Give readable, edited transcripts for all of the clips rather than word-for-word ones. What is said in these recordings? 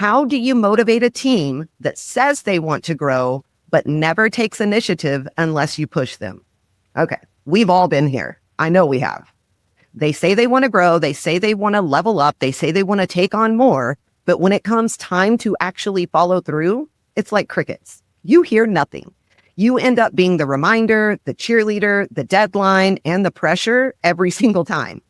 How do you motivate a team that says they want to grow, but never takes initiative unless you push them? Okay, we've all been here. I know we have. They say they want to grow. They say they want to level up. They say they want to take on more. But when it comes time to actually follow through, it's like crickets. You hear nothing. You end up being the reminder, the cheerleader, the deadline, and the pressure every single time.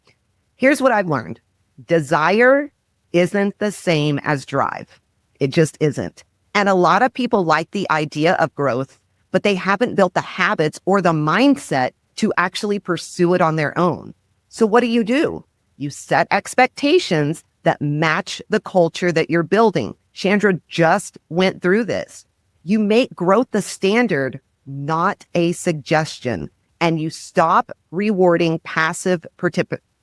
Here's what I've learned. Desire isn't the same as drive. It just isn't. And a lot of people like the idea of growth, but they haven't built the habits or the mindset to actually pursue it on their own. So what do? You set expectations that match the culture that you're building. Chandra just went through this. You make growth the standard, not a suggestion, and you stop rewarding passive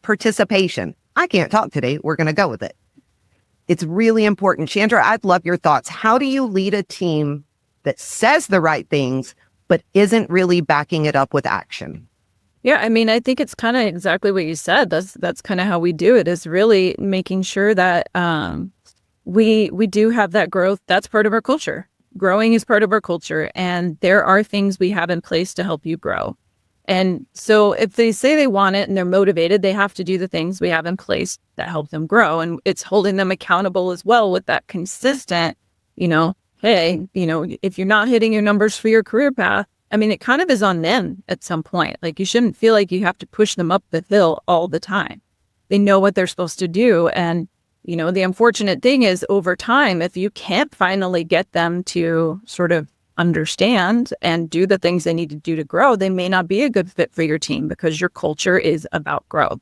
participation. I can't talk today. We're going to go with it. It's really important. Chandra, I'd love your thoughts. How do you lead a team that says the right things, but isn't really backing it up with action? Yeah, I mean, I think it's kind of exactly what you said. That's kind of how we do it, is really making sure that we do have that growth. That's part of our culture. Growing is part of our culture, and there are things we have in place to help you grow. And so if they say they want it and they're motivated, they have to do the things we have in place that help them grow. And it's holding them accountable as well with that consistent, hey, if you're not hitting your numbers for your career path, I mean, it kind of is on them at some point. Like, you shouldn't feel like you have to push them up the hill all the time. They know what they're supposed to do. And, the unfortunate thing is, over time, if you can't finally get them to sort of understand and do the things they need to do to grow, they may not be a good fit for your team, because your culture is about growth.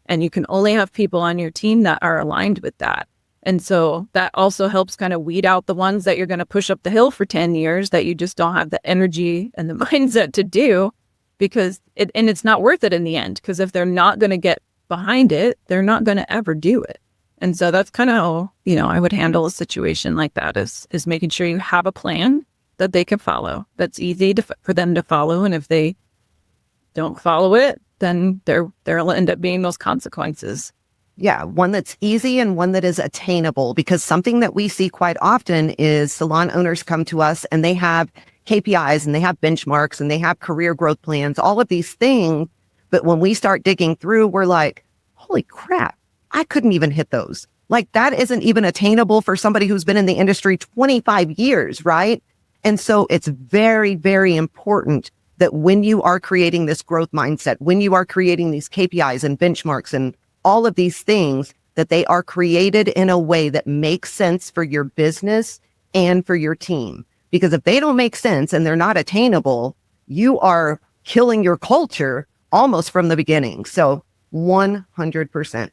And you can only have people on your team that are aligned with that. And so that also helps kind of weed out the ones that you're going to push up the hill for 10 years that you just don't have the energy and the mindset to do, because it's not worth it in the end, because if they're not going to get behind it, they're not going to ever do it. And so that's kind of how, I would handle a situation like that, is making sure you have a plan that they can follow, that's easy for them to follow. And if they don't follow it, then there'll end up being those consequences. Yeah, one that's easy and one that is attainable, because something that we see quite often is salon owners come to us and they have KPIs and they have benchmarks and they have career growth plans, all of these things. But when we start digging through, we're like, holy crap, I couldn't even hit those. Like, that isn't even attainable for somebody who's been in the industry 25 years, right? And so it's very, very important that when you are creating this growth mindset, when you are creating these KPIs and benchmarks and all of these things, that they are created in a way that makes sense for your business and for your team. Because if they don't make sense and they're not attainable, you are killing your culture almost from the beginning. So 100%.